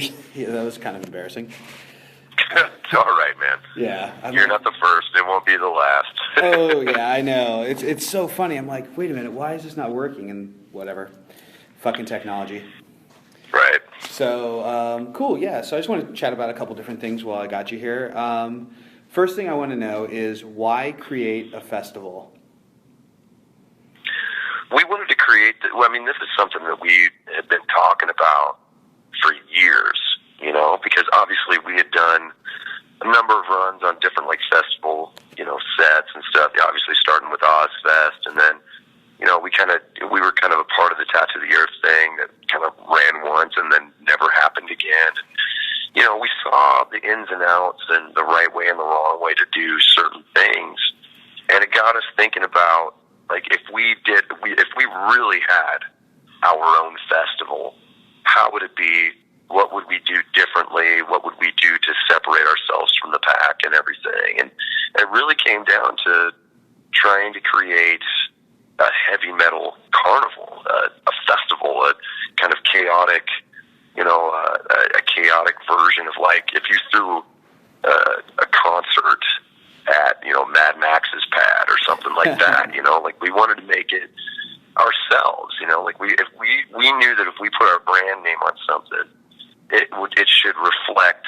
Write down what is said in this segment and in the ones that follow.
Yeah, that was kind of embarrassing. It's all right, man. Yeah. You're not the first. It won't be the last. Oh, yeah, I know. It's so funny. I'm like, wait a minute, why is this not working? And whatever. Fucking technology. Right. So, cool, yeah. So I just want to chat about a couple different things while I got you here. First thing I want to know is why create a festival? We wanted to create, this is something that we had been talking about for years, because obviously we had done a number of runs on different, festival, sets and stuff, obviously starting with Ozfest, and then, we were kind of a part of the Tattoo of the Earth thing that kind of ran once and then never happened again. And, we saw the ins and outs and the right way and the wrong way to do certain things, and it got us thinking about, if we really had our own festival, how would it be? What would we do differently? What would we do to separate ourselves from the pack and everything? And it really came down to trying to create a heavy metal carnival, a festival, a kind of chaotic, a chaotic version of if you threw a concert at, Mad Max's pad or something like that, we wanted to make it ourselves, we knew that if we put our brand name on something, it should reflect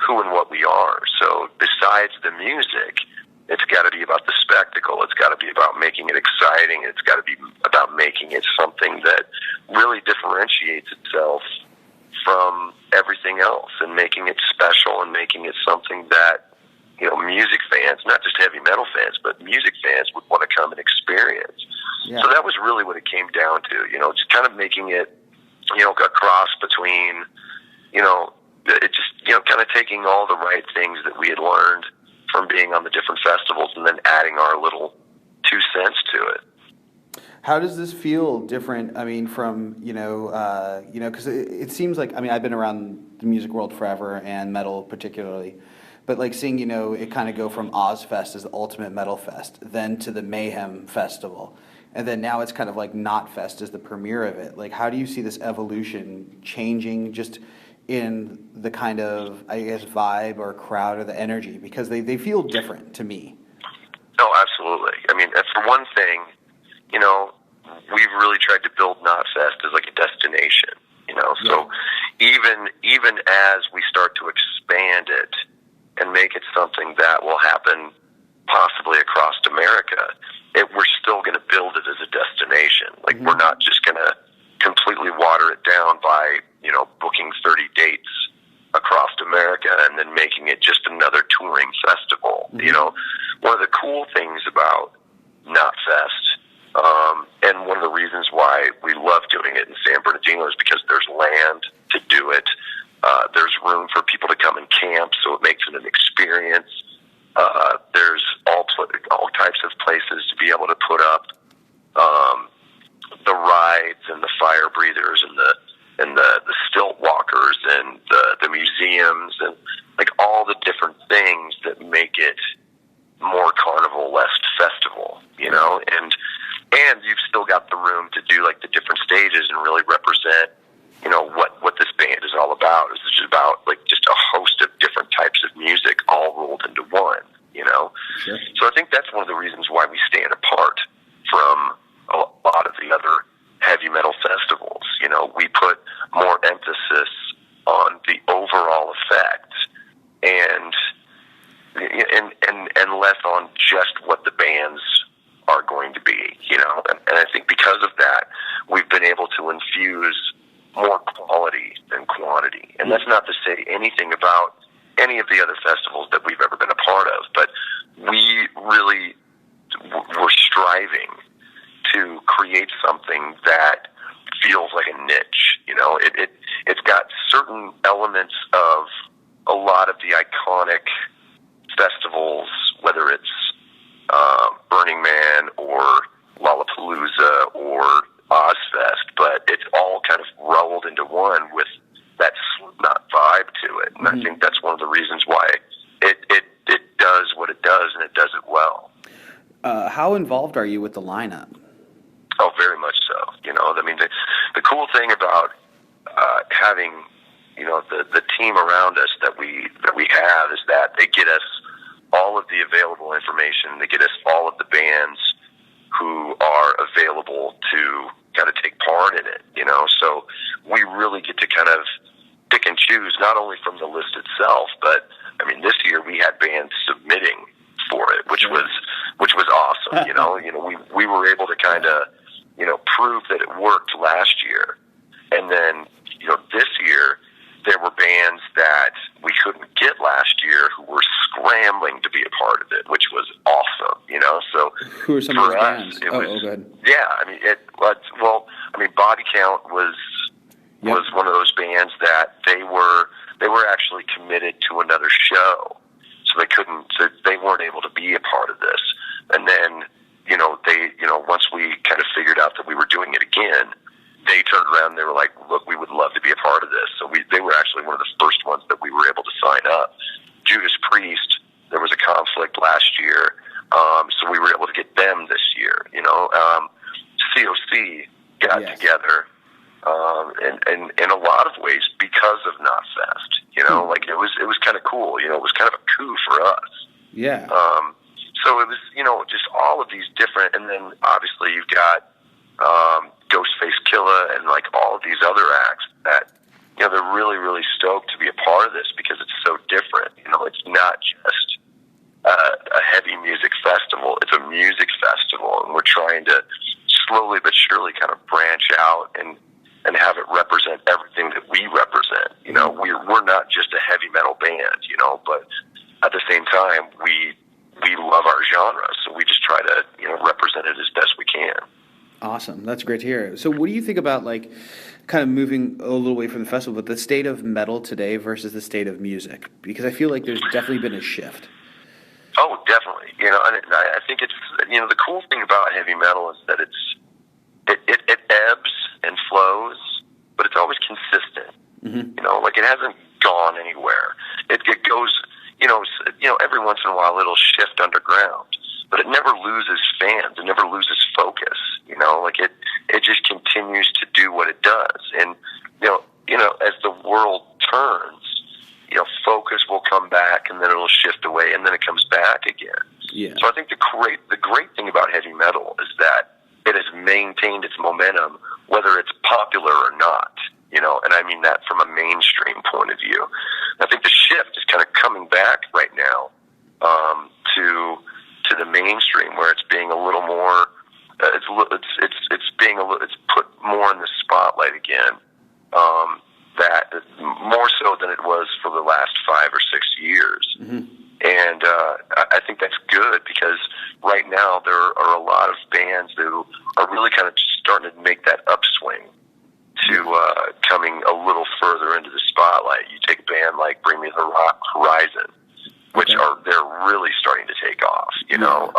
who and what we are. So besides the music, it's got to be about the spectacle. It's got to be about making it exciting. It's got to be about making it something that really differentiates itself from everything else and making it special and making it something that, music fans, not just heavy metal fans, but music fans would want to come and experience. Yeah. So that was really what it came down to, just kind of making it, a cross between, kind of taking all the right things that we had learned from being on the different festivals and then adding our little 2 cents to it. How does this feel different? From, because it seems like, I've been around the music world forever and metal particularly, but seeing, it kind of go from Ozfest as the ultimate metal fest, then to the Mayhem Festival. And then now it's kind of like Knotfest as the premiere of it. How do you see this evolution changing just in the kind of, vibe or crowd or the energy? Because they feel different to me. Oh, absolutely. For one thing, we've really tried to build Knotfest as a destination, So even as we start to expand it and make it something that will happen possibly across America, we're still going to build it as a destination. We're not just going to completely water it down by, booking 30 dates across America and then making it just another touring festival. One of the cool things about Knotfest, and one of the reasons why we love doing it in San Bernardino is because there's land to do it. There's room for people to come and camp, so it makes it an experience. There's all types of places to be able to put up the rides and the fire breathers and the stilt walkers and the museums and all the different things that make it more carnival, less festival, and you've still got the room to do the different stages and really represent what this band is all about. It's just about just a host of different types of music all rolled into one, Sure. So I think that's one of the reasons why we stand apart from a lot of the other heavy metal festivals. We put more emphasis on the overall effect and less on just what the bands are going to be, and I think because of that, we've been able to infuse more quality than quantity. And that's not to say anything about any of the other festivals that we've ever been a part of, but we really were striving to create something that feels like a niche. It's got certain elements of a lot of the iconic festivals, whether it's Burning Man or Lollapalooza or Ozfest, but it's all kind of rolled into one with that Slipknot vibe to it. And I think that's one of the reasons why it does what it does, and it does it well. How involved are you with the lineup? Oh, very much so. The cool thing about having, the team around us that we have is that they get us all of the available information. They get us all of the bands who are available to kind of take part in it, you know. So we really get to kind of pick and choose, not only from the list itself, but I mean, this year we had bands submitting for it, which was awesome. You know, we were able to kind of, you know, prove that it worked last year, and then, you know, this year there were bands that we couldn't get last year who were scrambling to be a part of it, which was awesome, you know. So who are some of those bands? Good. Yeah, I mean, Body Count was one of those bands that they were actually committed to another show, so they weren't able to be a part of this. And then, once we kind of figured out that we were doing it again, they turned around and they were like, look, we would love to be a part of this. So they were actually one of the first ones that we were able to sign up. Judas Priest, there was a conflict last year, so we were able to get them this year, you know. COC got together, and in a lot of ways because of Knotfest, you know, like it was kind of cool, you know, it was kind of a coup for us. Yeah. So it was, you know, just all of these different, and then obviously you've got Ghostface Killah and like all of these other acts that, you know, they're really, really stoked to be a part of this because it's so different. You know, it's not just a heavy music festival. It's a music festival, and we're trying to slowly but surely kind of branch out and have it represent everything that we represent. You know, we're not just a heavy metal band, you know, but at the same time, we love our genre, so we just try to, you know, represent it as best we can. Awesome. That's great to hear. So what do you think about, like, kind of moving a little away from the festival, but the state of metal today versus the state of music? Because I feel like there's definitely been a shift. Oh, definitely. You know, and I think it's, you know, the cool thing about heavy metal is that it ebbs and flows, but it's always consistent. Mm-hmm. You know, like it hasn't gone anywhere. It goes, you know, every once in a while it'll shift underground, but it never loses fans. It never loses focus. You know, like it just continues to do what it does. And, you know, as the world turns, you know, focus will come back and then it'll shift away and then it comes back again. Yeah. So I think the great thing about heavy metal is that it has maintained its momentum, whether it's popular or not, you know, and I mean that from a mainstream point of view. I think the shift is kind of coming back right now, to the mainstream, where it's being a little more, it's put more in the spotlight again, that more so than it was for the last 5 or 6 years. Mm-hmm. And I think that's good, because right now there are a lot of bands who are really kind of starting to make that upswing to coming a little further into the spotlight. You take a band like Bring Me the Horizon, which they're really starting to take off. You know,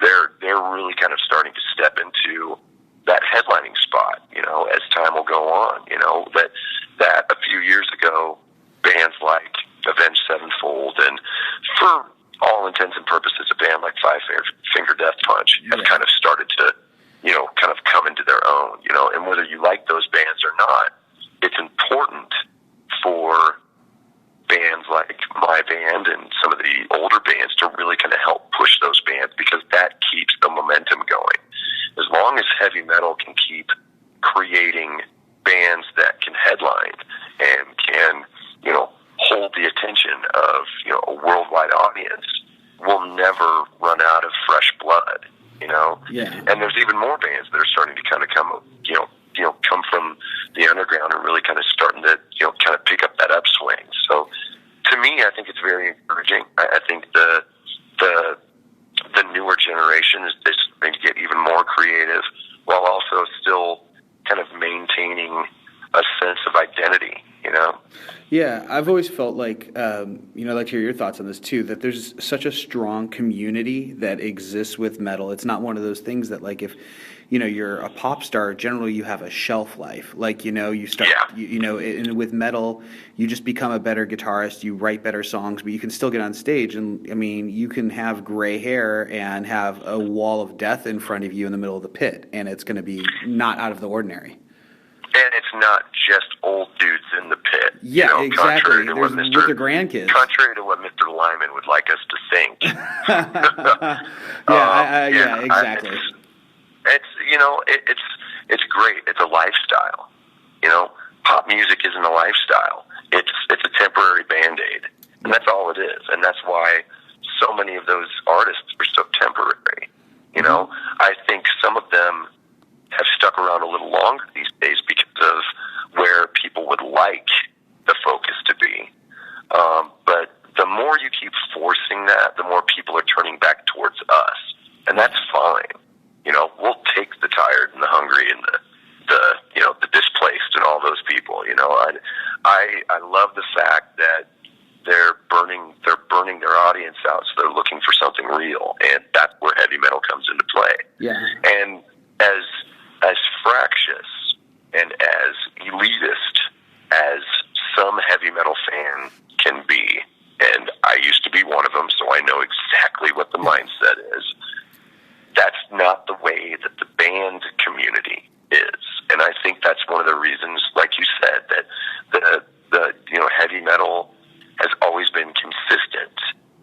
they're really kind of starting to step into that headlining spot. You know, as time will go on. You know, that a few years ago, bands like Avenged Sevenfold, and for all intents and purposes, a band like Five Finger Death Punch have kind of started to, you know, kind of come into their own, you know. And whether you like those bands or not, it's important for bands like my band and some of the older bands to really kind of help push those bands, because that keeps the momentum going. As long as heavy metal can keep creating bands that can headline and can, you know, hold the attention of, you know, a worldwide audience, we'll never run out of fresh blood, you know. Yeah. And there's even more bands that are starting to kind of come from the underground and really kind of starting to, you know, kind of pick up that upswing. So to me, I think it's very encouraging. I think the newer generation is going to get even more creative, while also still kind of maintaining a sense of identity, you know? Yeah, I've always felt like, you know, I'd like to hear your thoughts on this too, that there's such a strong community that exists with metal. It's not one of those things that, like, if, you know, you're a pop star, generally you have a shelf life. Like, you know, you start, you know, and with metal, you just become a better guitarist, you write better songs, but you can still get on stage. And, I mean, you can have gray hair and have a wall of death in front of you in the middle of the pit, and it's going to be not out of the ordinary. And it's not just old dudes in the pit. Yeah, exactly. There's with their grandkids. Contrary to what Mr. Lyman would like us to think. Exactly. It's great. It's a lifestyle. Pop music isn't a lifestyle. It's a temporary Band-Aid, and that's all it is. And that's why so many of those artists are so temporary. I think some of them have stuck around a little longer these days because of where people would like the focus to be. But the more you keep forcing that, the more people are turning back towards us, and that's fine. We'll take the tired and the hungry and the displaced and all those people. I love the fact that they're burning their audience out, so they're looking for something real, and that's where heavy metal comes into play. Yeah. And as fractious and as elitist as some heavy metal fan can be, and I used to be one of them, so I know exactly what the mindset is. That's not the way that the band community is, and I think that's one of the reasons, like you said, that the heavy metal has always been consistent,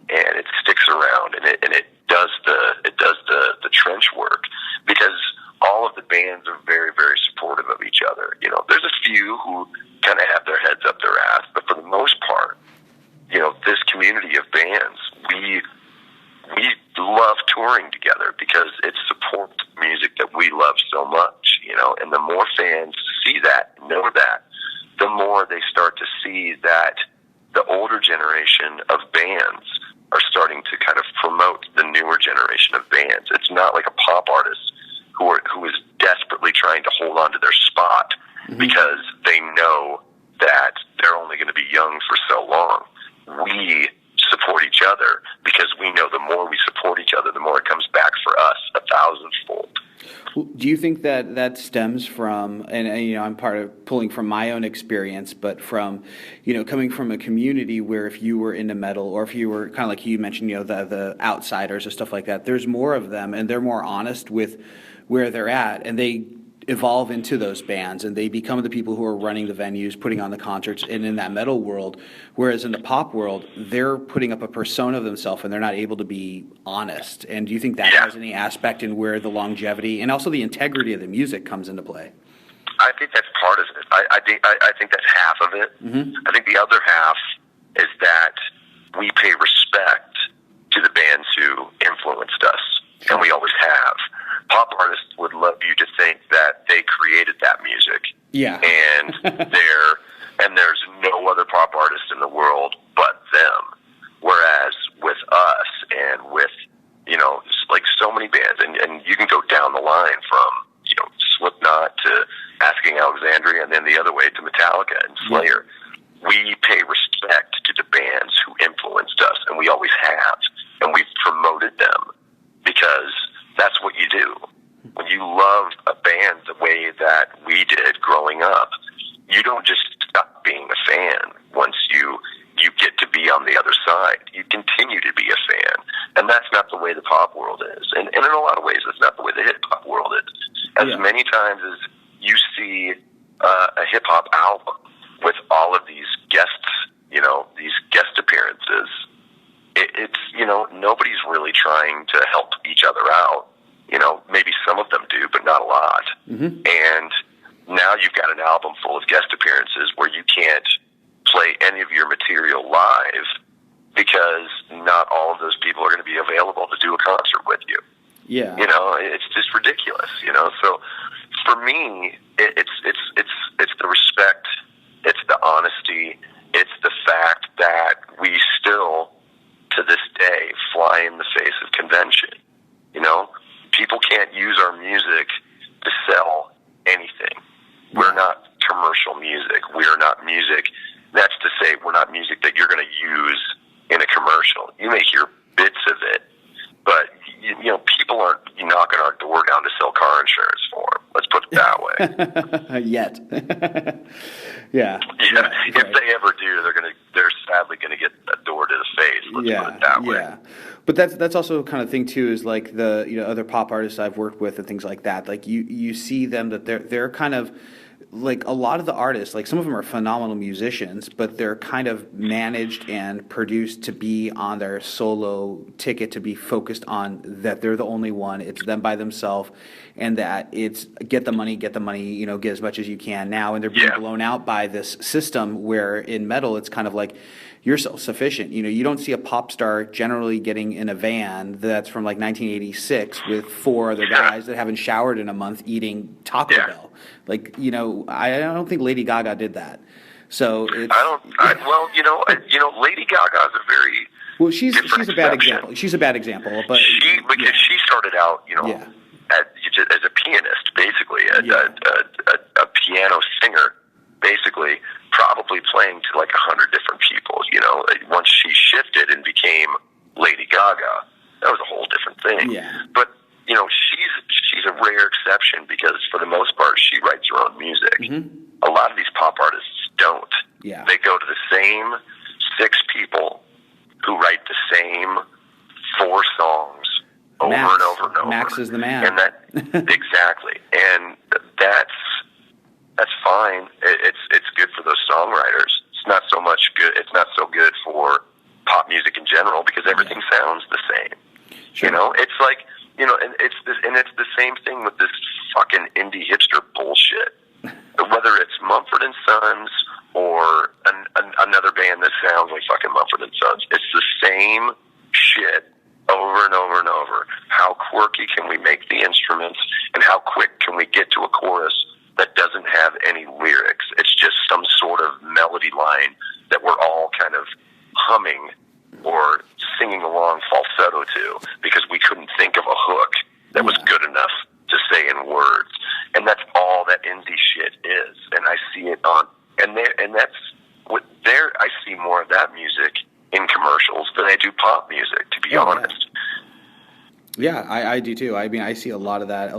and it sticks around, and it does the trench work, because all of the bands are very, very supportive of each other. There's a few who kind of have their heads up their ass, but for the most part, this community of bands, we love touring together because it supports music that we love so much, and the more fans see that, know that, the more they start to see that the older generation of bands are starting to kind of promote the newer generation of bands. It's not like a pop artist who is desperately trying to hold on to their spot because they know that they're only going to be young for so long. We support each other because we know the more we support each other, the more it comes back for us 1,000-fold. Do you think that stems from, and I'm part of pulling from my own experience, but from, coming from a community where if you were into metal, or if you were kind of like you mentioned, the outsiders or stuff like that, there's more of them, and they're more honest with where they're at, and they evolve into those bands, and they become the people who are running the venues, putting on the concerts, and in that metal world, whereas in the pop world, they're putting up a persona of themselves, and they're not able to be honest. And do you think that has any aspect in where the longevity and also the integrity of the music comes into play? I think that's part of it. I think that's half of it. Mm-hmm. I think the other half is that we pay respect to the bands who influenced us, and we always have. Pop artists would love you to think that they created that music. Yeah. And there's no other pop artist in the world but them. Whereas with us and with, like so many bands, and you can go down the line from, Slipknot to Asking Alexandria, and then the other way to Metallica and Slayer. Yeah. We pay respect to the bands who influenced us, and we always have. And we've promoted them because that's what you do. When you love a band the way that we did growing up, you don't just stop being a fan once you get to be on the other side. You continue to be a fan. And that's not the way the pop world is. And in a lot of ways, that's not the way the hip-hop world is. As many times as you see a hip-hop album with all of these guests, these guest appearances, it's nobody's really trying to help each other out. Maybe some of them do, but not a lot. Mm-hmm. And now you've got an album full of guest appearances where you can't play any of your material live because not all of those people are going to be available to do a concert with you. Yeah. It's just ridiculous, So for me, it's the respect, it's the honesty, it's the fact that we still, to this day, fly in the face of convention. People can't use our music to sell anything. We're not commercial music. We are not music. That's to say, we're not music that you're going to use in a commercial. You may hear bits of it, but people aren't knocking our door down to sell car insurance for them. Let's put it that way. Yet. Yeah. If they ever do, they're sadly going to get a door to the face. Let's put it that way. Yeah. But that's also kind of thing too, is like the other pop artists I've worked with and things like that. Like you see them that they're kind of like a lot of the artists, like some of them are phenomenal musicians, but they're kind of managed and produced to be on their solo ticket, to be focused on that they're the only one, it's them by themselves, and that it's get the money, you know, get as much as you can now, and they're being blown out by this system where in metal it's kind of like you're self-sufficient. You know, you don't see a pop star generally getting in a van that's from like 1986 with 4 other guys that haven't showered in a month eating Taco Bell. Like, you know, I don't think Lady Gaga did that. So it's, well, you know, Lady Gaga is a very she's a bad example. She's a bad example, but she started out, you know, as a pianist, basically, a piano singer, basically, probably playing to like 100 different people. You know, once she shifted and became Lady Gaga, that was a whole different thing. Yeah. But you know, she's a rare exception because for the most part, she writes her own music. Mm-hmm. A lot of these pop artists don't. Yeah. They go to the same 6 people who write the same 4 songs over and over and over. Max is the man. And that exactly, and that's fine. It's good for those songwriters. It's not so much good. It's not so good for pop music in general because everything sounds the same. Sure. You know, it's like, you know, and it's the same thing with this fucking indie hipster bullshit. Whether it's Mumford and Sons or another band that sounds like fucking Mumford and Sons, it's the same shit over and over and over. How quirky can we make the instruments, and how quick can we get to a chorus that doesn't have any lyrics? It's just some sort of melody line that we're all kind of humming or singing along falsetto to because we couldn't think of a hook that was good enough to say in words. And that's all that indie shit is. And I see it on, and that's what there, I see more of that music in commercials than I do pop music, to be honest. Yeah, I do too. I mean, I see a lot of that,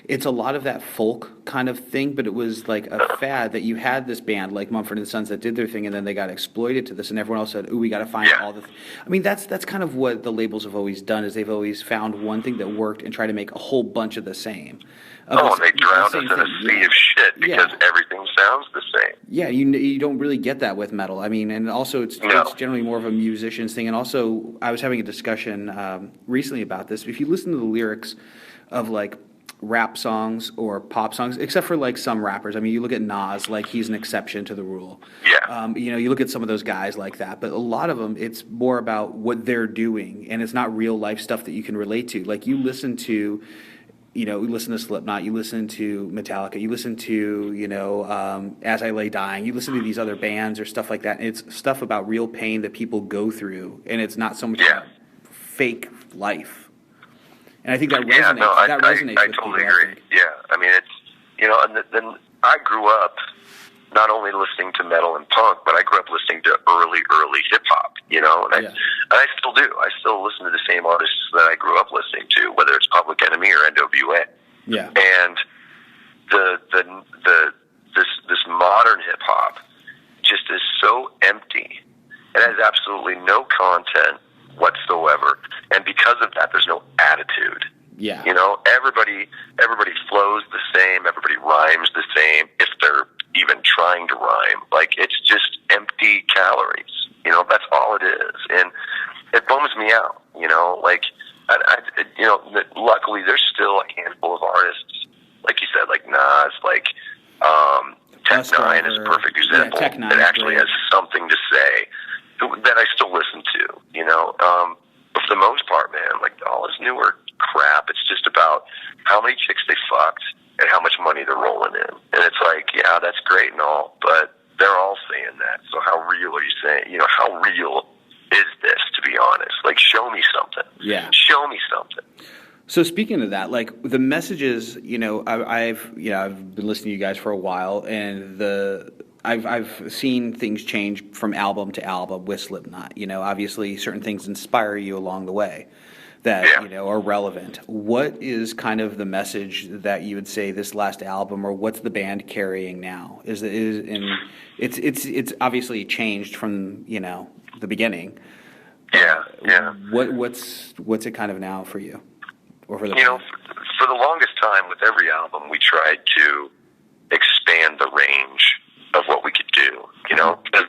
it's a lot of that folk kind of thing, but it was like a fad that you had this band like Mumford and Sons that did their thing, and then they got exploited to this, and everyone else said, "Ooh, we got to find all the." I mean, that's kind of what the labels have always done, is they've always found one thing that worked and try to make a whole bunch of the same. They drowned us in a sea of shit because everything sounds the same. Yeah, you don't really get that with metal. I mean, and also it's generally more of a musician's thing. And also, I was having a discussion recently about this. If you listen to the lyrics of like rap songs or pop songs, except for like some rappers. I mean, you look at Nas, like he's an exception to the rule. Yeah. You know, you look at some of those guys like that, but a lot of them, it's more about what they're doing, and it's not real life stuff that you can relate to. Like you listen to Slipknot, you listen to Metallica, you listen to, you know, As I Lay Dying, you listen to these other bands or stuff like that, and it's stuff about real pain that people go through, and it's not so much about fake life. And I think that resonates. I totally agree. Yeah, I mean, it's, you know, and then I grew up not only listening to metal and punk, but I grew up listening to early hip hop. You know, and I still do. I still listen to the same artists that I grew up listening to, whether it's Public Enemy or NWA. Yeah. And this modern hip hop just is so empty. It has absolutely no content whatsoever, and because of that, there's no attitude. Yeah. You know, everybody flows the same, everybody rhymes the same, if they're even trying to rhyme. Like, it's just empty calories. You know, that's all it is, and it bums me out. You know, like, you know, luckily there's still a handful of artists, like you said, like Nas, like Tech Nine is a perfect example that actually has something to say that I still listen to, you know. But for the most part, man, like all this newer crap, it's just about how many chicks they fucked and how much money they're rolling in. And it's like, yeah, that's great and all, but they're all saying that. So how real are you saying, you know, how real is this, to be honest? Like, show me something. Yeah. Show me something. So speaking of that, like the messages, you know, I've been listening to you guys for a while, and I've seen things change from album to album with Slipknot. You know, obviously certain things inspire you along the way that, you know, are relevant. What is kind of the message that you would say this last album, or what's the band carrying now? It's obviously changed from, you know, the beginning. Yeah. What's it kind of now for you? Or for the you know, for the longest time with every album, we tried to expand the range of what we could do, you know? Because,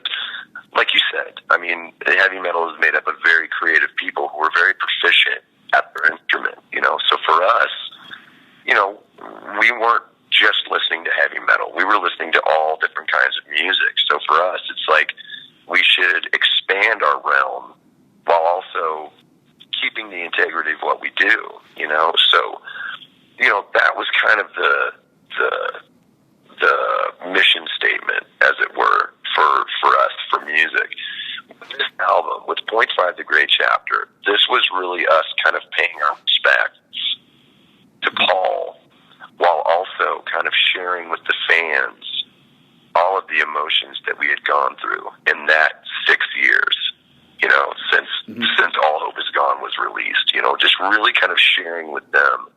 like you said, I mean, heavy metal is made up of very creative people who are very proficient at their instrument, you know? So for us, you know, we weren't just listening to heavy metal. We were listening to all different kinds of music. So for us, it's like we should expand our realm while also keeping the integrity of what we do, you know? So, you know, that was kind of the mission statement, as it were, for us, for music. With this album, with Point 5, The Gray Chapter, this was really us kind of paying our respects to Paul, while also kind of sharing with the fans all of the emotions that we had gone through in that 6 years, you know, since All Hope Is Gone was released, you know, just really kind of sharing with them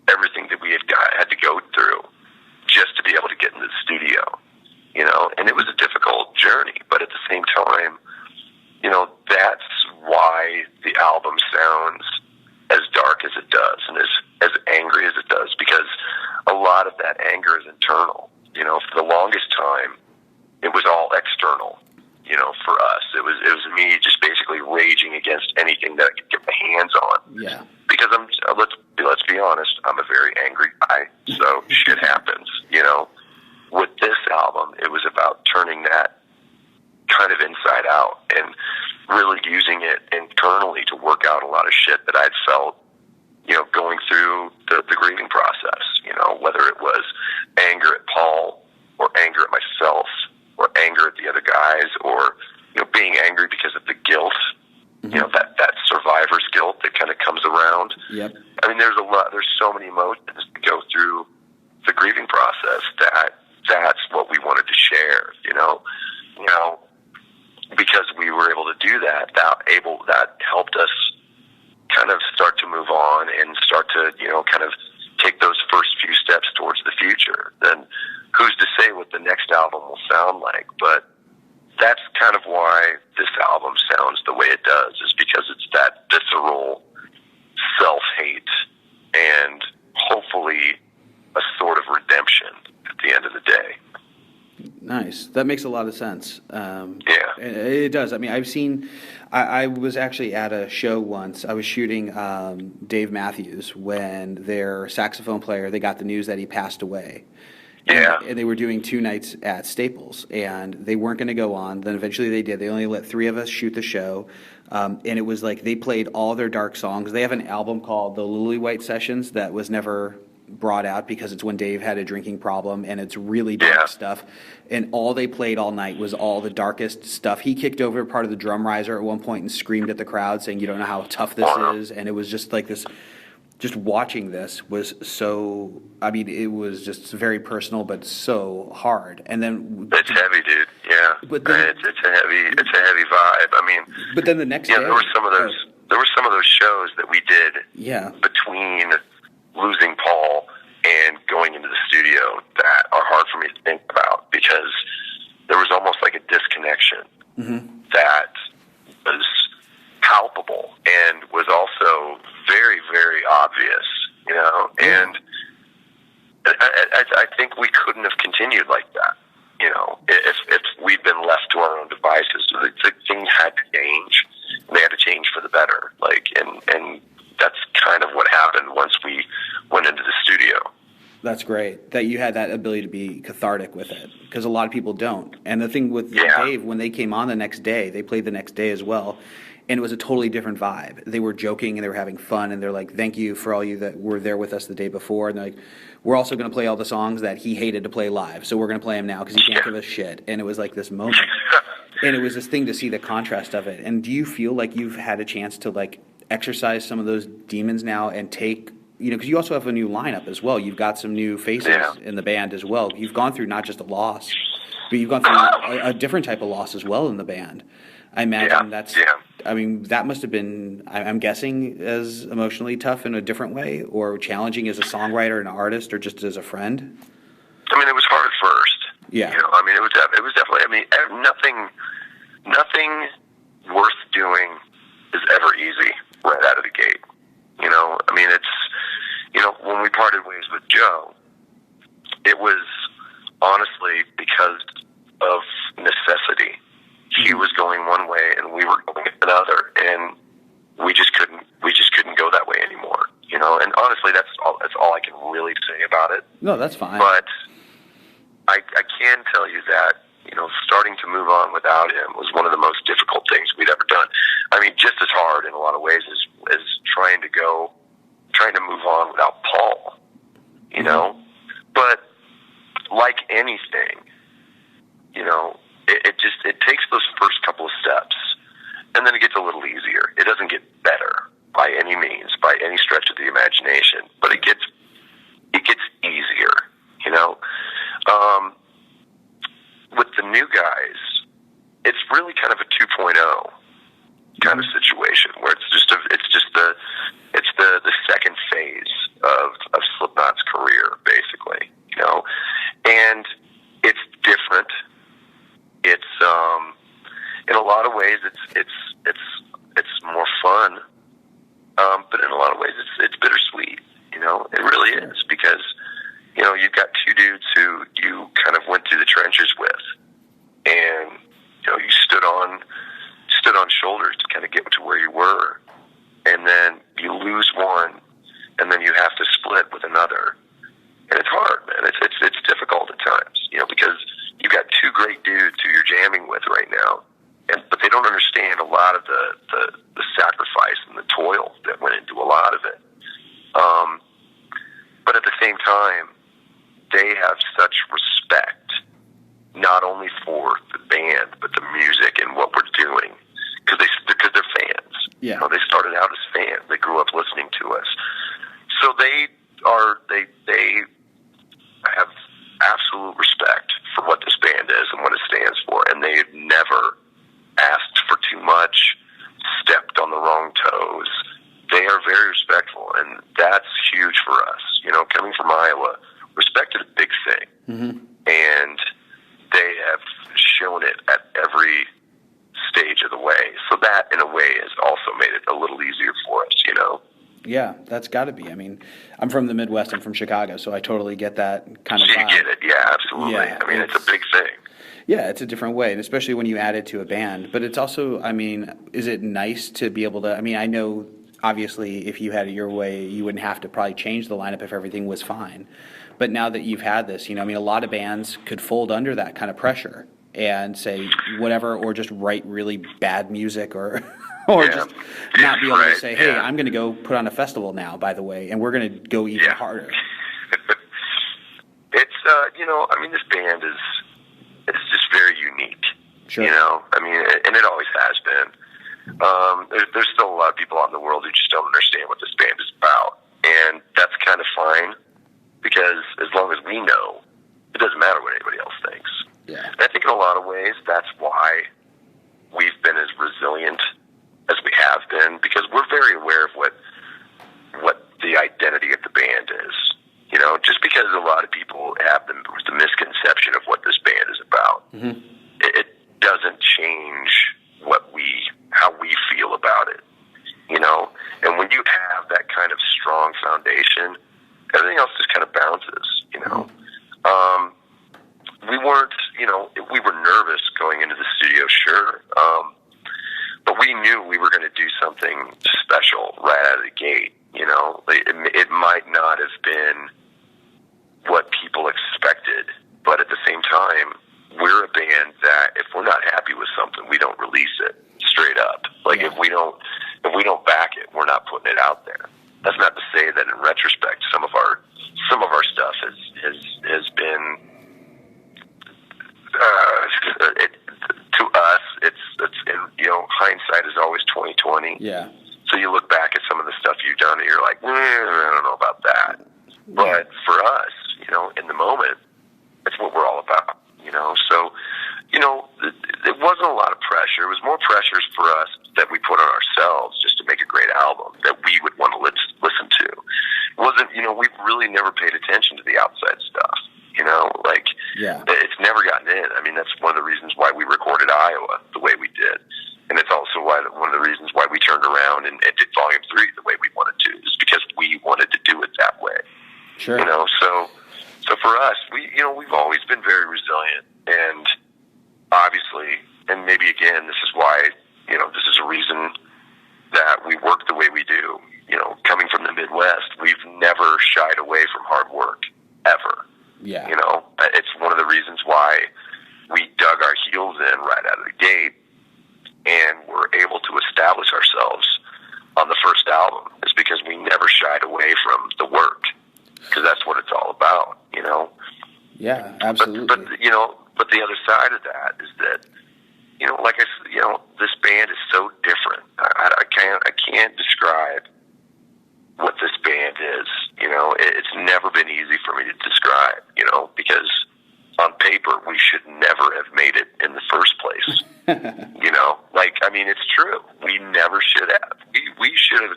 everything that we had to go through just to be able to get into the studio, you know, and it was a difficult journey, but at the same time, you know, that's why the album sounds as dark as it does and as angry as it does, because a lot of that anger is internal. You know, for the longest time, it was all external. You know, for us, it was me just basically raging against anything that I could get my hands on. Yeah. Because let's be honest, I'm a very angry guy, so shit happens. You know, with this album, it was about turning that kind of inside out and really using it internally to work out a lot of shit that I'd felt, you know, going through the grieving process, you know, whether it was anger at Paul or anger at myself or anger at the other guys or, you know, being angry because of the guilt, you know, that survivor's guilt that kind of comes around. Yep. I mean, there's so many emotions that go through the grieving process that's what we wanted to share, you know, because we were able to do that helped us kind of start to move on and start to, you know, kind of take those first few steps towards the future. Then who's to say what the next album will sound like? But that's kind of why this album sounds the way it does, is because it's that visceral self-hate and hopefully a sort of redemption at the end of the day. Nice. That makes a lot of sense. Yeah. It does. I mean, I was actually at a show once. I was shooting Dave Matthews when their saxophone player, they got the news that he passed away. Yeah. And they were doing 2 nights at Staples, and they weren't going to go on. Then eventually they did. They only let 3 of us shoot the show. And it was like they played all their dark songs. They have an album called the Lily White Sessions that was never brought out because it's when Dave had a drinking problem, and it's really dark stuff. And all they played all night was all the darkest stuff. He kicked over part of the drum riser at one point and screamed at the crowd saying, "You don't know how tough this is." And it was just like this, just watching this was so, I mean, it was just very personal, but so hard. And then it's heavy, dude. Yeah. But then, it's a heavy vibe. I mean, but then the next day, there were some of those shows that we did between losing Paul and going into the studio that are hard for me to think about, because there was almost like a disconnection that was palpable and was also very, very obvious, you know, and I think we couldn't have continued like that, you know, if we'd been left to our own devices. So the things had to change, and they had to change for the better, like, and that's kind of what happened once we went into the studio. That's great that you had that ability to be cathartic with it, because a lot of people don't. And the thing with Dave, when they came on the next day, they played the next day as well, and it was a totally different vibe. They were joking and they were having fun, and they're like, "Thank you for all you that were there with us the day before." And they're like, "We're also going to play all the songs that he hated to play live, so we're going to play them now because he can't give us shit." And it was like this moment, and it was this thing to see the contrast of it. And do you feel like you've had a chance to like exercise some of those demons now and take, you know, because you also have a new lineup as well. You've got some new faces in the band as well. You've gone through not just a loss, but you've gone through a different type of loss as well in the band. I imagine I mean, that must have been, I'm guessing, as emotionally tough in a different way, or challenging as a songwriter and an artist, or just as a friend. I mean, it was hard at first. Yeah. You know, I mean, it was definitely, I mean, nothing worth doing is ever easy right out of the gate. You know, I mean, it's, you know, when we parted ways with Joe, it was honestly, because of necessity. He was going one way and we were going another, and we just couldn't go that way anymore, you know. And honestly, that's all I can really say about it. No, that's fine. But I can tell you that, you know, starting to move on without him was one of the most difficult things we'd ever done. I mean, just as hard in a lot of ways as trying to move on without Paul, you know. But like anything, you know, it takes those first couple of steps, and then it gets a little easier. It doesn't get better by any means, by any stretch of the imagination, but it gets easier, you know. With the new guys, it's really kind of a 2.0 kind of situation where it's the second phase of Slipknot's career, basically, you know. And it's different. It's in a lot of ways it's more fun, but in a lot of ways it's bittersweet, you know. It really is, because, you know, you've got two dudes who you kind of went through the trenches with, and, you know, you stood on shoulders to kind of get to where you were, and then you lose one, and then you have to split with another, and it's hard, man. It's difficult at times, you know, because you've got two great dudes who you're jamming with right now, but they don't understand a lot of the sacrifice and the toil that went into a lot of it. But at the same time, they have such respect, not only for the band, but the music and what we're doing, because they're fans. Yeah. You know, they started out as fans. They grew up listening to us. So they have absolute respect for what this band is and what it stands for, and they've never asked for too much, stepped on the wrong toes. They are very respectful, and that's huge for us. You know, coming from Iowa, respect is a big thing, and they have shown it at every stage of the way. So that, in a way, has also made it a little easier for us, you know? Yeah, that's got to be. I mean, I'm from the Midwest. I'm from Chicago, so I totally get that kind of So vibe. you get it, yeah, absolutely. Yeah, I mean, it's a big thing. Yeah, it's a different way, and especially when you add it to a band. But it's also, I mean, is it nice to be able to, I mean, I know, obviously, if you had it your way, you wouldn't have to probably change the lineup if everything was fine. But now that you've had this, you know, I mean, a lot of bands could fold under that kind of pressure and say whatever, or just write really bad music, or just not be able to say, hey, I'm going to go put on a festival now, by the way, and we're going to go even harder. It's, you know, I mean, this band it's just very unique. Sure. You know, I mean, and it always has been. There's still a lot of people out in the world who just don't understand what this band is about, and that's kind of fine, because as long as we know, it doesn't matter what anybody else thinks. Yeah. And I think in a lot of ways, that's why we've been as resilient as we have been, because we're very aware of what the identity of the band is. You know, just because a lot of people have the misconception of what this band is about, it doesn't change how we feel about it. You know, and when you have that kind of strong foundation, everything else just kind of bounces. You know, we weren't, you know, we were nervous going into the studio, sure, but we knew we were going to do something special right out of the gate. You know, it might not have been what people expected, but at the same time, we're a band that if we're not happy with something, we don't release it straight up. Like if we don't back it, we're not putting it out there. That's not to say that in retrospect, some of our stuff has been to us. It's in, you know, hindsight is always 20/20. Yeah. So you look back at some of the stuff you've done, and you're like, I don't know about that. But for us, you know, in the moment, that's what we're all about. You know, so, you know, it wasn't a lot of pressure. It was more pressures for us that we put on ourselves just to make a great album that we would want to listen to. It wasn't, you know, we've really never paid attention to the outside stuff. You know, like, it's never gotten in. I mean, that's one of the reasons why we recorded Iowa the way we did. And it's also one of the reasons why we turned around and did Volume 3 the way we wanted to, is because we wanted to do it that way. Sure. You know, so So for us, we've always been very resilient, and obviously, and maybe again, this is why, this is a reason that we work the way we do. Coming from the Midwest, we've never shied away from hard work, ever. Yeah. It's one of the reasons why we dug our heels in right out of the gate and were able to establish ourselves on the first album, is because we never shied away from the work, because that's what it's all about, Yeah, absolutely. But the other side of that is that, like I said, this band is so different. I can't describe what this band is. It's never been easy for me to describe, because on paper we should never have made it in the first place. It's true. We never should have. We should have.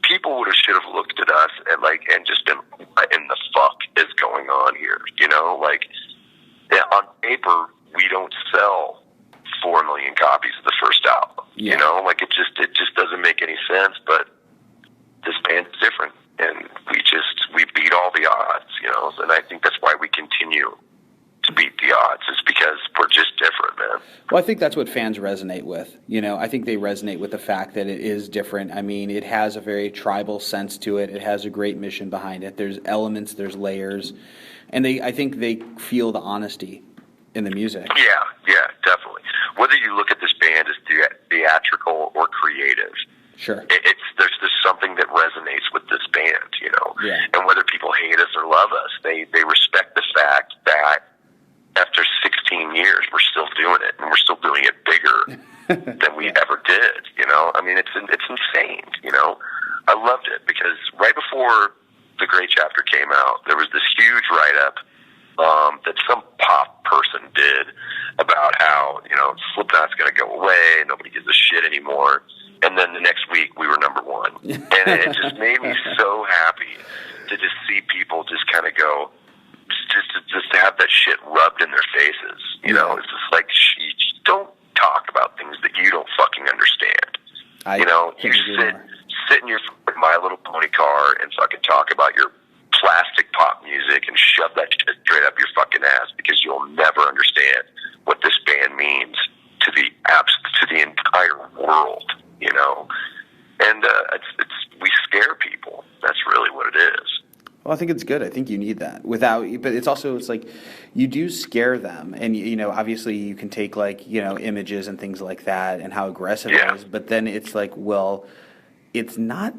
People should have looked at us and just been, what in the fuck is going on here? On paper, we don't sell 4 million copies of the first album. Yeah. It just doesn't make any sense. But this band's different, and we beat all the odds. And I think that's why we continue to beat the odds, is because we're just different, man. Well, I think that's what fans resonate with. I think they resonate with the fact that it is different. I mean, it has a very tribal sense to it. It has a great mission behind it. There's elements, there's layers, and I think they feel the honesty in the music. Yeah, definitely. Whether you look at this band as theatrical or creative, sure, there's something that resonates with this band, Yeah. And whether people hate us or love us, they respect the fact that after 16 years, we're still doing it, and we're still doing it bigger than we ever did. It's insane. I loved it, because right before the Gray Chapter came out, there was this huge write-up that some pop person did about how Slipknot's going to go away, nobody gives a shit anymore. And then the next week, we were number one, and it just made me so happy to just see people just kind of go. Just to have that shit rubbed in their faces, it's just like, you just don't talk about things that you don't fucking understand. You sit in your My Little Pony car and fucking talk about your plastic pop music and shove that shit straight up your fucking ass, because you'll never understand what this band means to the entire world, And we scare people. That's really what it is. Well, I think it's good. I think you need that. But it's like you do scare them, and obviously you can take images and things like that and how aggressive it is. But then it's like, well, it's not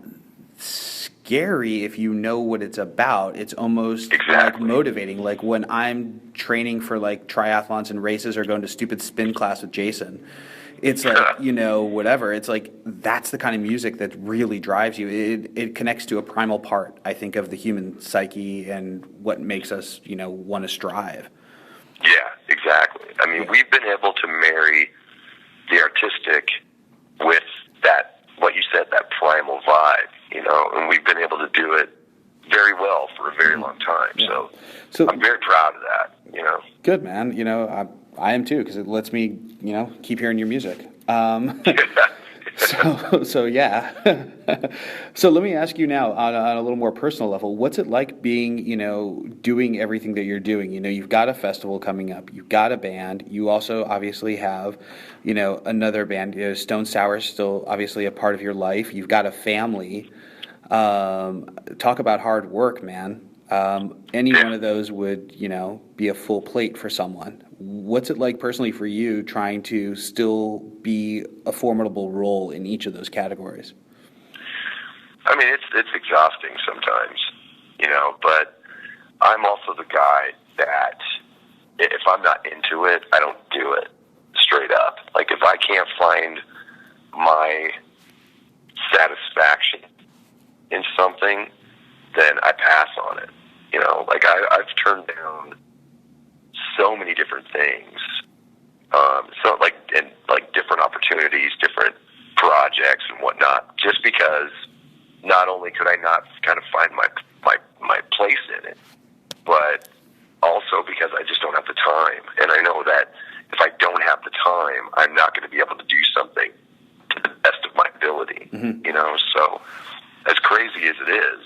scary if you know what it's about. It's almost like motivating. Like when I'm training for triathlons and races or going to stupid spin class with Jason. It's like, whatever. It's like, that's the kind of music that really drives you. It connects to a primal part, I think, of the human psyche and what makes us, want to strive. Yeah, exactly. We've been able to marry the artistic with that, what you said, that primal vibe, and we've been able to do it very well for a very long time. Yeah. So I'm very proud of that, Good, man. I am too, because it lets me, keep hearing your music. So yeah. So let me ask you now on a little more personal level, what's it like being, doing everything that you're doing? You've got a festival coming up, you've got a band, you also obviously have, another band. Stone Sour is still obviously a part of your life. You've got a family. Talk about hard work, man. Any one of those would, be a full plate for someone. What's it like personally for you trying to still be a formidable role in each of those categories? It's exhausting sometimes, but I'm also the guy that if I'm not into it, I don't do it, straight up. Like, if I can't find my satisfaction in something, then I pass on it. I've turned down so many different things, different opportunities, different projects and whatnot, just because not only could I not kind of find my place in it, but also because I just don't have the time. And I know that if I don't have the time, I'm not going to be able to do something to the best of my ability, So as crazy as it is,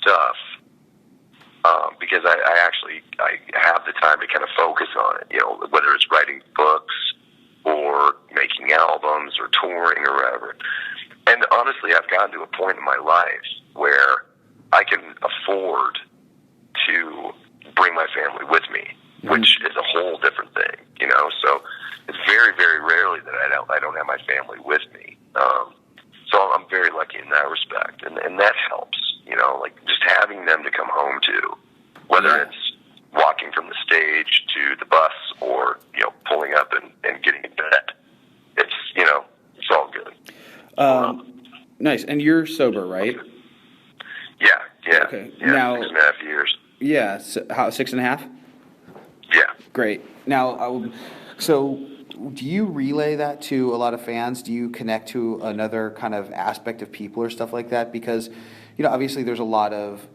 stuff, because I have the time to kind of focus on it, whether it's writing books or making albums or touring or whatever. And honestly, I've gotten to a point in my life where I can afford to bring my family with me, which is a whole different thing, So it's very, very rarely that I don't have my family with me. So I'm very lucky in that respect, and that helps, like just having them to come home to, whether it's walking from the stage to the bus or, pulling up and getting in bed. It's, it's all good. Nice. And you're sober, right? Yeah. Okay. Yeah, now, 6.5 years. Yeah. So, how, 6.5? Yeah. Great. Now, so do you relay that to a lot of fans? Do you connect to another kind of aspect of people or stuff like that? Because, obviously there's a lot of,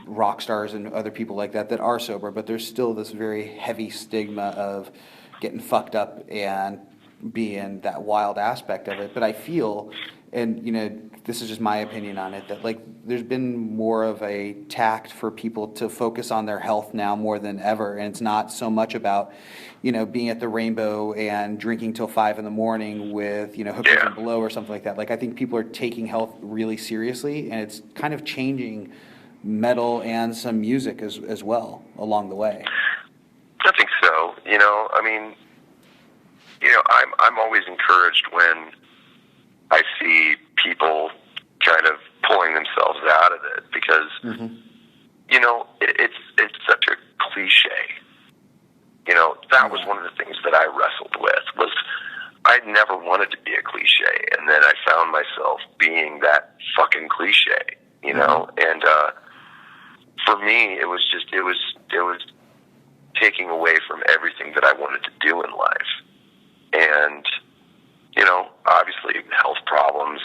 rock stars and other people like that are sober, but there's still this very heavy stigma of getting fucked up and being that wild aspect of it. But I feel, and, this is just my opinion on it, that there's been more of a tact for people to focus on their health now more than ever, and it's not so much about being at the Rainbow and drinking till 5 a.m. with hookers and below or something like that. I think people are taking health really seriously, and it's kind of changing metal and some music as well along the way. I think so. I'm always encouraged when I see people kind of pulling themselves out of it, because it's such a cliche. That was one of the things that I wrestled with, was I never wanted to be a cliche, and then I found myself being that fucking cliche, and for me it was taking away from everything that I wanted to do in life. And obviously health problems,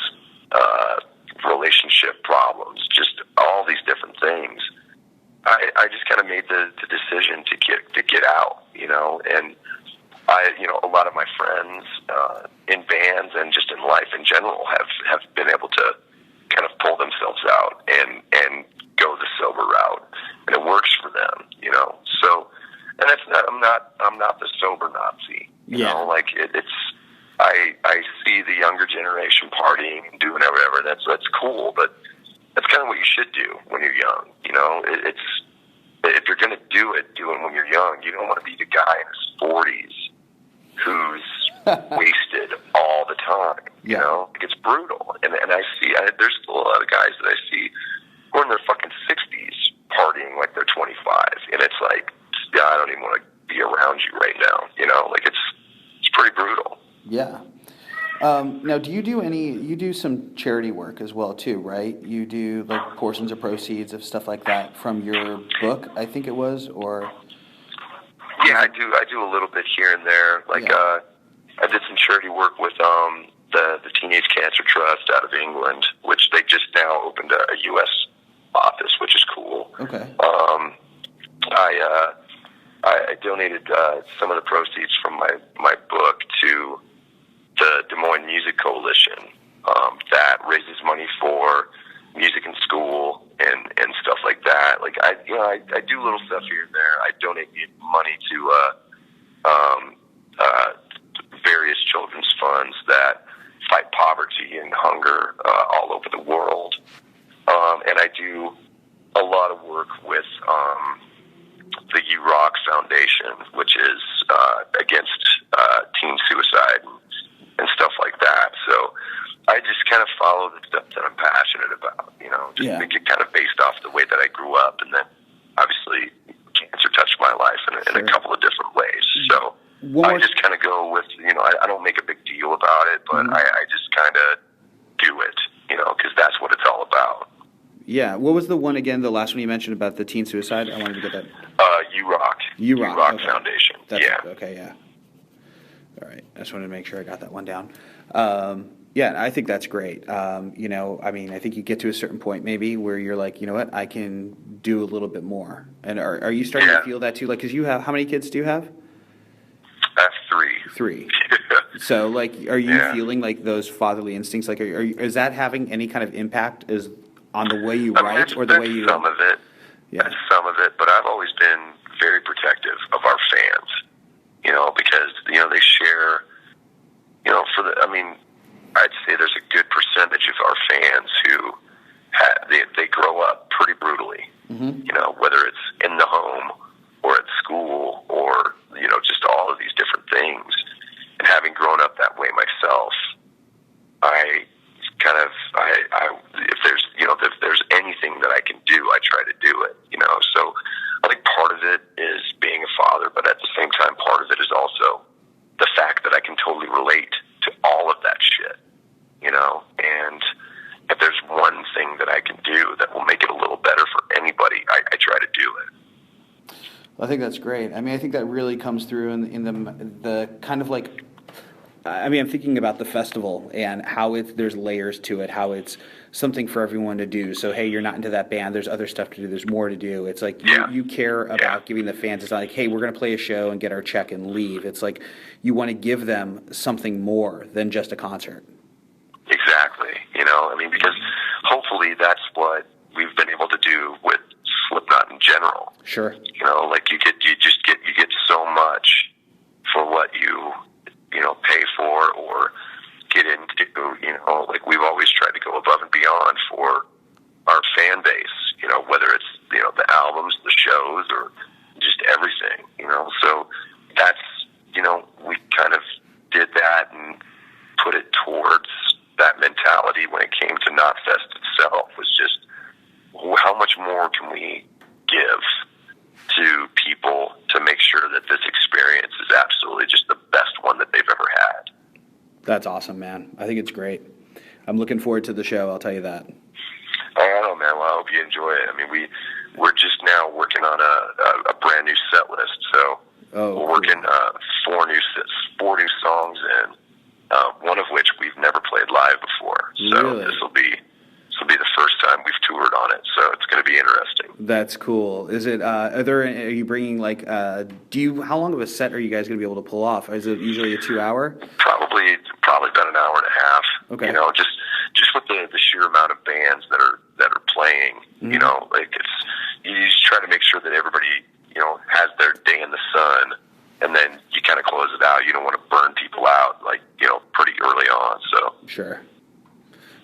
relationship problems, just all these different things. I just kind of made the decision to get out, and a lot of my friends in bands and just in life in general have been able to kind of pull themselves out and go the sober route, and it works for them, So, and that's not, I'm not the sober Nazi, it's. I see the younger generation partying and doing whatever. That's cool, but that's kind of what you should do when you're young. It's if you're going to do it when you're young. You don't want to be the guy in his 40s who's wasted all the time. It's brutal, and I see there's still a lot of guys that I see who are in their fucking 60s partying like they're 25, and it's like, I don't even want to be around you right now. It's pretty brutal. Yeah. Now, do you do some charity work as well too, right? You do portions of proceeds of stuff like that from your book, I think it was, or? Yeah, I do a little bit here and there. I did some charity work with the Teenage Cancer Trust out of England, which they just now opened a U.S. office, which is cool. Okay. I donated some of the proceeds from my book to the Des Moines Music Coalition that raises money for music in school and stuff like that. I do little stuff here and there. I donate money to various children's funds that fight poverty and hunger all over the world. And I do a lot of work with the U Rock Foundation, which is against teen suicide and stuff like that. So I just kind of follow the stuff that I'm passionate about, make it kind of based off the way that I grew up. And then obviously cancer touched my life in a couple of different ways. So I just kind of go with, I don't make a big deal about it, but I just kind of do it, because that's what it's all about. Yeah. What was the one again, the last one you mentioned about the teen suicide? I wanted to get that. U-Rock okay. Foundation. Okay, yeah. All right. I just wanted to make sure I got that one down. Yeah, I think that's great. I think you get to a certain point maybe where you're like, you know what, I can do a little bit more. And are you starting to feel that too? Because you have, how many kids do you have? I have 3. 3. So, are you feeling those fatherly instincts? Is that having any kind of impact on the way you I mean, write or the way you... some of it. Yeah. That's some of it, but I've always been very protective of our fans, because, they share, I'd say there's a good percentage of our fans who they grow up pretty brutally, whether it's in the home or at school or, just all of these different things. And having grown up that way myself, if there's anything that I can do, I try to do it, So I think part of it is being a father, but at the same time, part of it is also the fact that I can totally relate to all of that shit, and if there's one thing that I can do that will make it a little better for anybody, I try to do it. I think that's great. I mean, I think that really comes through in the kind of like, I mean, I'm thinking about the festival and how there's layers to it, how it's something for everyone to do. So, hey, you're not into that band. There's other stuff to do. There's more to do. It's like you care about giving the fans. It's not like, hey, we're going to play a show and get our check and leave. It's like you want to give them something more than just a concert. Exactly. Because hopefully that's what we've been able to do with Slipknot in general. Sure. You get so much for what you pay for or get into, we've always tried to go above and beyond for our fan base, whether it's, the albums, the shows, or just everything, so that's, we kind of did that and put it towards that mentality when it came to Knotfest itself, was just how much more can we give to people to make sure that this experience is absolutely just the best one that they've ever had. That's awesome, man. I think it's great. I'm looking forward to the show, I'll tell you that. I don't know, man. Well, I hope you enjoy it. I mean, we're just now working on a brand new set list, so we're working four new songs, and one of which we've never played live before. So really? This will be the first time we've toured on it, so it's going to be interesting. That's cool. Is it? Are you bringing how long of a set are you guys going to be able to pull off? Is it usually a 2-hour? Probably about an hour and a half. Okay. Just with the sheer amount of bands that are playing, mm-hmm. You just try to make sure that everybody has their day in the sun, and then you kind of close it out. You don't want to burn people out pretty early on. So sure.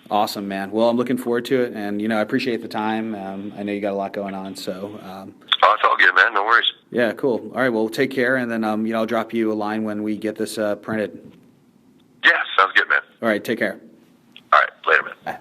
Awesome, man. Well, I'm looking forward to it, and I appreciate the time. I know you got a lot going on, so. It's all good, man. No worries. Yeah, cool. All right, well, take care, and then I'll drop you a line when we get this printed. Yeah, sounds good, man. All right, take care. All right, later, man. Bye.